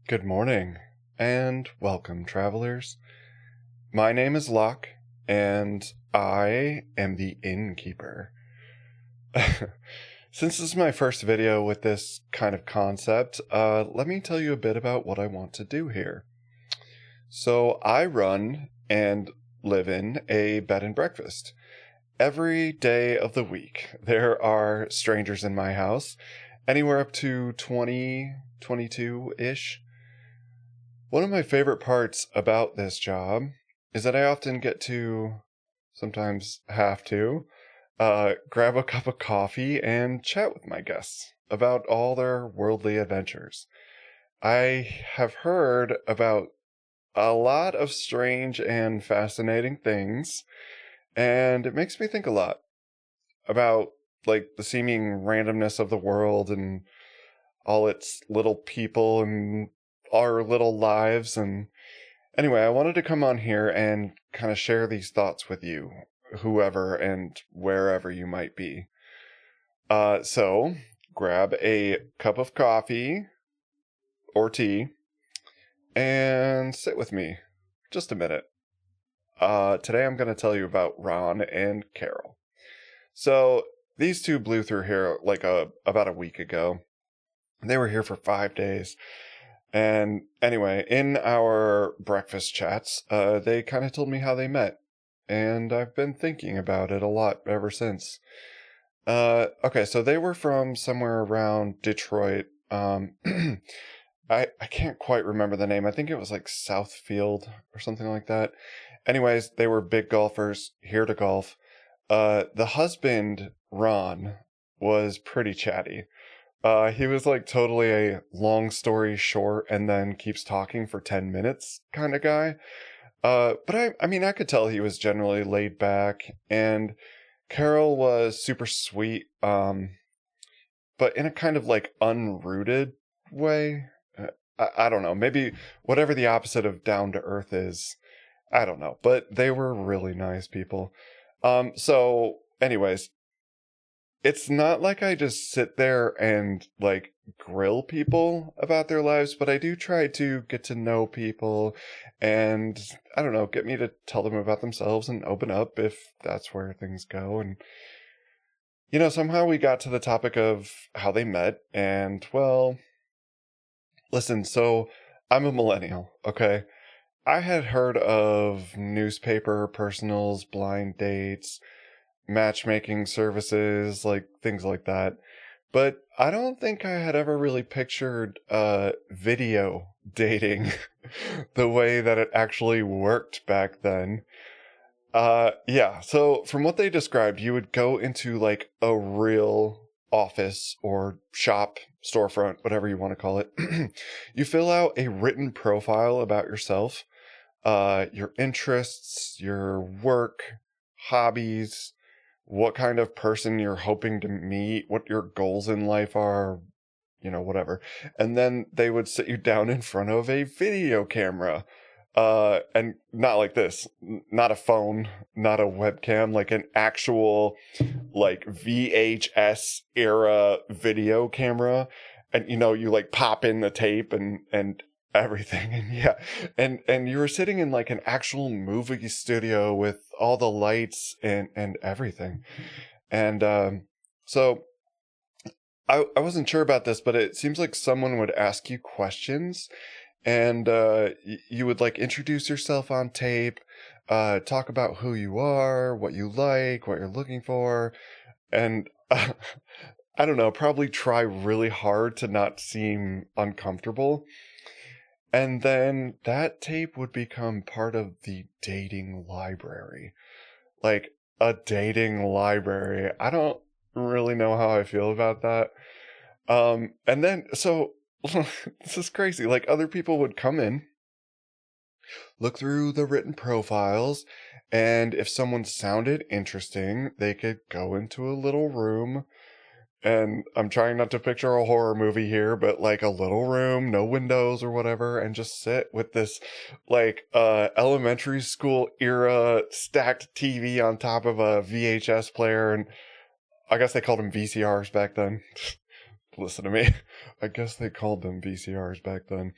Good morning, and welcome, travelers. My name is Locke, and I am the innkeeper. Since this is my first video with this kind of concept, let me tell you a bit about what I want to do here. So I run and live in a bed and breakfast. Every day of the week, there are strangers in my house, anywhere up to 20, 22-ish. One of my favorite parts about this job is that I often get to, sometimes have to, grab a cup of coffee and chat with my guests about all their worldly adventures. I have heard about a lot of strange and fascinating things, and it makes me think a lot about, like, the seeming randomness of the world and all its little people and our little lives. And anyway, I wanted to come on here and kind of share these thoughts with you, whoever and wherever you might be. So grab a cup of coffee or tea and sit with me just a minute. Today I'm going to tell you about Ron and Carol. So these two blew through here like about a week ago. They were here for 5 days. And anyway, in our breakfast chats, they kind of told me how they met. And I've been thinking about it a lot ever since. Okay, so they were from somewhere around Detroit. I can't quite remember the name. I think it was like Southfield or something like that. Anyways, they were big golfers, here to golf. The husband, Ron, was pretty chatty. He was like totally a long story short and then keeps talking for 10 minutes kind of guy. But I mean, I could tell he was generally laid back, and Carol was super sweet, but in a kind of like unrooted way. I don't know, maybe whatever the opposite of down to earth is. I don't know, but they were really nice people. So anyways, it's not like I just sit there and like grill people about their lives, but I do try to get to know people and, I don't know, get me to tell them about themselves and open up if that's where things go. And, somehow we got to the topic of how they met. And, well, listen, so I'm a millennial, okay? I had heard of newspaper personals, blind dates, matchmaking services, like things like that. But I don't think I had ever really pictured video dating the way that it actually worked back then. Yeah, so from what they described, you would go into like a real office or shop, storefront, whatever you want to call it. You fill out a written profile about yourself, your interests, your work, hobbies, what kind of person you're hoping to meet, what your goals in life are, whatever. And then they would sit you down in front of a video camera. And not like this, not a phone, not a webcam, like an actual, like VHS era video camera. And, you like pop in the tape and everything. And yeah, and you were sitting in like an actual movie studio with all the lights and everything. And so I wasn't sure about this, but it seems like someone would ask you questions, and you would like introduce yourself on tape, talk about who you are, what you like, what you're looking for, and I don't know, probably try really hard to not seem uncomfortable. And then that tape would become part of the dating library. Like, a dating library. I don't really know how I feel about that. And then, so, this is crazy. Like, other people would come in, look through the written profiles, and if someone sounded interesting, they could go into a little room. And I'm trying not to picture a horror movie here, but like a little room, no windows or whatever, and just sit with this like elementary school era stacked TV on top of a VHS player. And I guess they called them VCRs back then. listen to me. I guess they called them VCRs back then.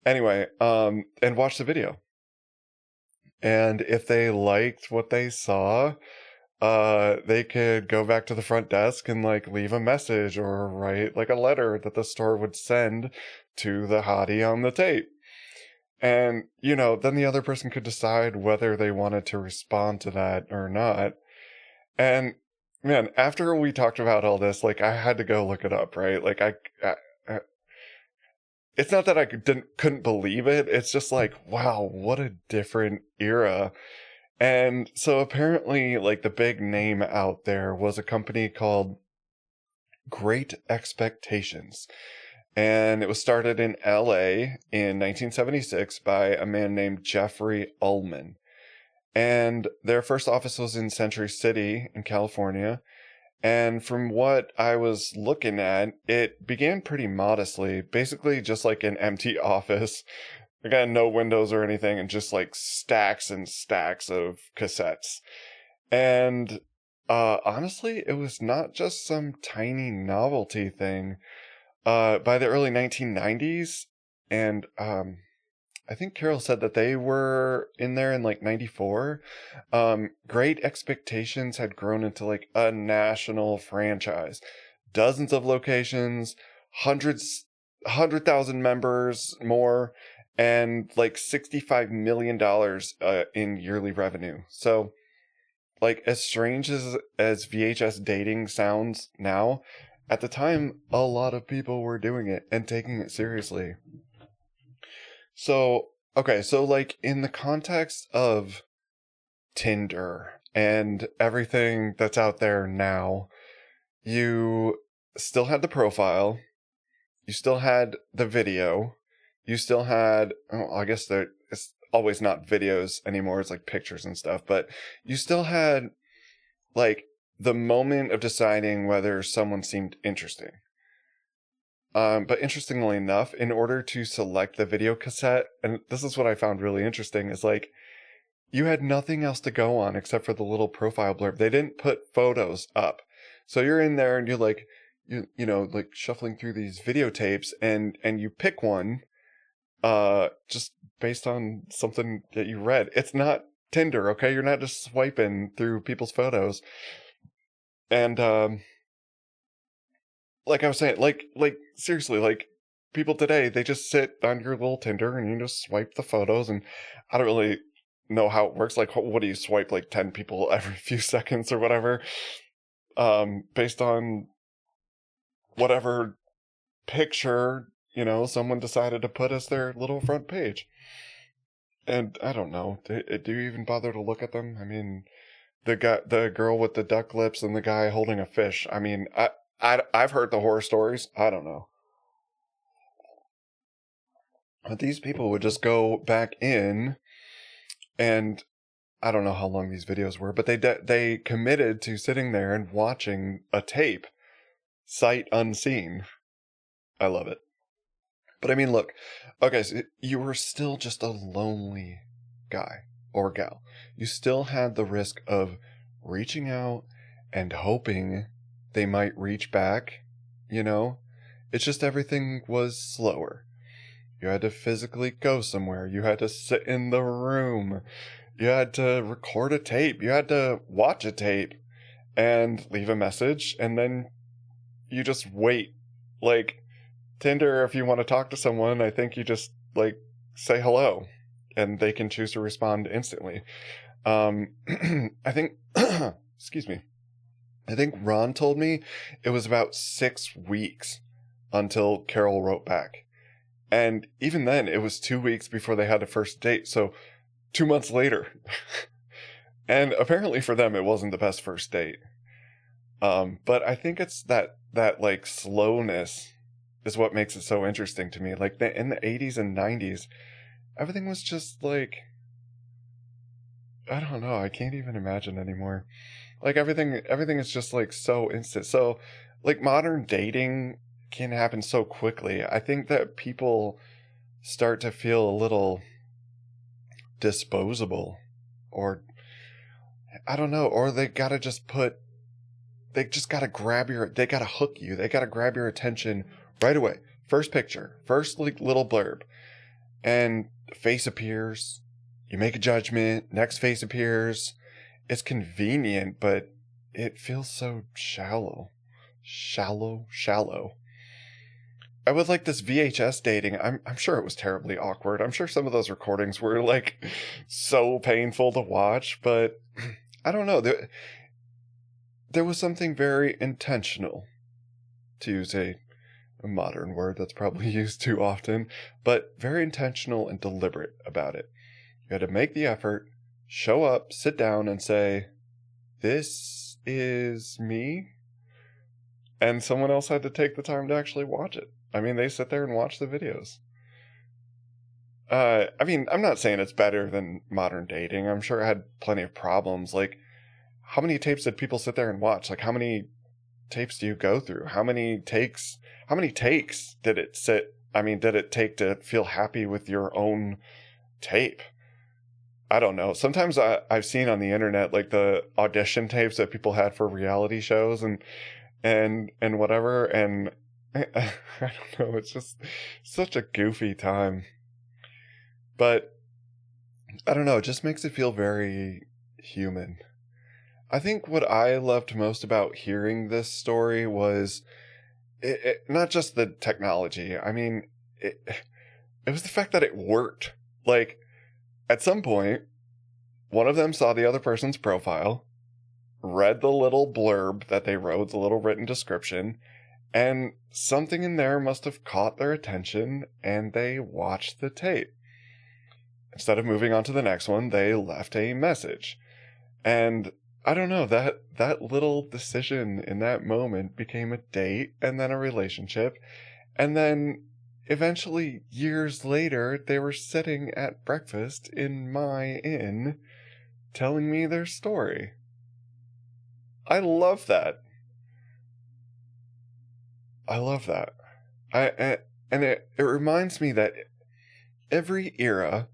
Anyway, and watch the video. And if they liked what they saw, they could go back to the front desk and like leave a message or write like a letter that the store would send to the hottie on the tape. And, you know, then the other person could decide whether they wanted to respond to that or not. And man, after we talked about all this, like I had to go look it up, right? Like I it's not that I couldn't believe it. It's just like, wow, what a different era. And so apparently, like the big name out there was a company called Great Expectations. And it was started in LA in 1976 by a man named Jeffrey Ullman. And their first office was in Century City in California. And from what I was looking at, it began pretty modestly, basically just like an empty office. Again, no windows or anything, and just like stacks and stacks of cassettes. And honestly, it was not just some tiny novelty thing. By the early 1990s, and I think Carol said that they were in there in like 94. Great Expectations had grown into like a national franchise. Dozens of locations, 100,000 members more, and like $65 million in yearly revenue. So, like, as strange as VHS dating sounds now, at the time, a lot of people were doing it and taking it seriously. So, okay, so like in the context of Tinder and everything that's out there now, you still had the profile, you still had the video, you still had, oh, I guess it's always not videos anymore, it's like pictures and stuff, but you still had like the moment of deciding whether someone seemed interesting. But interestingly enough, in order to select the video cassette, and this is what I found really interesting, is like you had nothing else to go on except for the little profile blurb. They didn't put photos up. So you're in there and you're like, you know, like shuffling through these videotapes and you pick one, just based on something that you read. It's not Tinder, okay? You're not just swiping through people's photos. And, like I was saying, like seriously, like people today, they just sit on your little Tinder and you just swipe the photos, and I don't really know how it works. Like, what do you swipe, like 10 people every few seconds or whatever? Based on whatever picture, you know, someone decided to put as their little front page. And I don't know, do you even bother to look at them? I mean, the girl with the duck lips and the guy holding a fish. I mean, I've heard the horror stories. I don't know. But these people would just go back in, and I don't know how long these videos were, but they committed to sitting there and watching a tape, sight unseen. I love it. But I mean, look, okay, so you were still just a lonely guy or gal. You still had the risk of reaching out and hoping they might reach back, you know? It's just everything was slower. You had to physically go somewhere. You had to sit in the room. You had to record a tape. You had to watch a tape and leave a message, and then you just wait. Like, Tinder, if you want to talk to someone, I think you just, like, say hello, and they can choose to respond instantly. I think, excuse me, I think Ron told me it was about 6 weeks until Carol wrote back. And even then, it was 2 weeks before they had a first date, so 2 months later. And apparently for them, it wasn't the best first date. But I think it's that like slowness is what makes it so interesting to me. Like in the 80s and 90s, everything was just like, I don't know, I can't even imagine anymore. Like everything is just like so instant. So like modern dating can happen so quickly. I think that people start to feel a little disposable, or I don't know, or they gotta just put they just gotta they gotta hook you. They gotta grab your attention right away. First picture, first like little blurb, and face appears. You make a judgment. Next face appears. It's convenient, but it feels so shallow. Shallow. I would like this VHS dating. I'm sure it was terribly awkward. I'm sure some of those recordings were like so painful to watch, but I don't know. There was something very intentional, to use a modern word that's probably used too often, but very intentional and deliberate about it. You had to make the effort, show up, sit down, and say, "This is me," and someone else had to take the time to actually watch it. I mean, they sit there and watch the videos. I mean, I'm not saying it's better than modern dating. I'm sure it had plenty of problems. Like, how many tapes did people sit there and watch? Like, how many tapes do you go through? How many takes did it take to feel happy with your own tape? I don't know. Sometimes I've seen on the internet like the audition tapes that people had for reality shows and whatever, and I don't know. It's just such a goofy time. But I don't know. It just makes it feel very human. I think what I loved most about hearing this story was not just the technology. I mean, it was the fact that it worked. Like, at some point, one of them saw the other person's profile, read the little blurb that they wrote, the little written description, and something in there must have caught their attention, and they watched the tape. Instead of moving on to the next one, they left a message. And I don't know, that little decision in that moment became a date and then a relationship. And then eventually, years later, they were sitting at breakfast in my inn telling me their story. I love that. And it reminds me that every era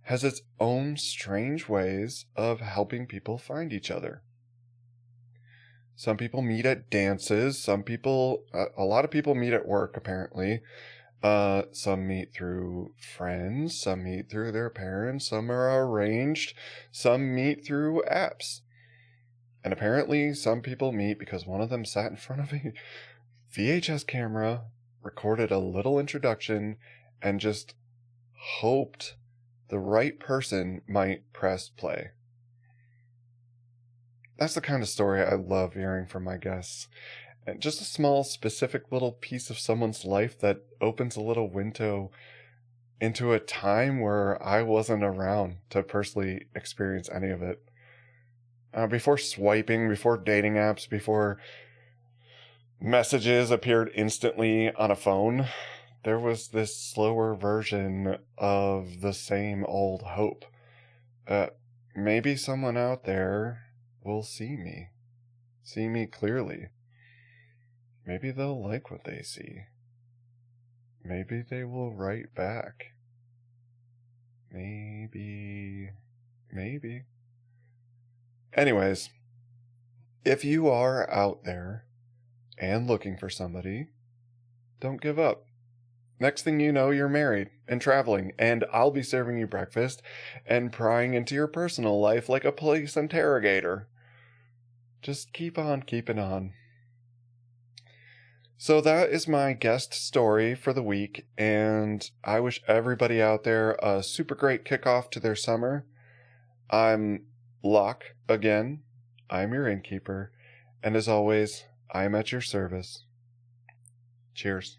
has its own strange ways of helping people find each other. Some people meet at dances. A lot of people meet at work, apparently. Some meet through friends. Some meet through their parents. Some are arranged. Some meet through apps. And apparently some people meet because one of them sat in front of a VHS camera, recorded a little introduction, and just hoped the right person might press play. That's the kind of story I love hearing from my guests. And just a small, specific little piece of someone's life that opens a little window into a time where I wasn't around to personally experience any of it. Before swiping, before dating apps, before messages appeared instantly on a phone, there was this slower version of the same old hope. Maybe someone out there will see me clearly. Maybe they'll like what they see. Maybe they will write back. Maybe. Anyways, if you are out there and looking for somebody, don't give up. Next thing you know, you're married and traveling, and I'll be serving you breakfast and prying into your personal life like a police interrogator. Just keep on keeping on. So that is my guest story for the week, and I wish everybody out there a super great kickoff to their summer. I'm Locke again. I'm your innkeeper, and as always, I am at your service. Cheers.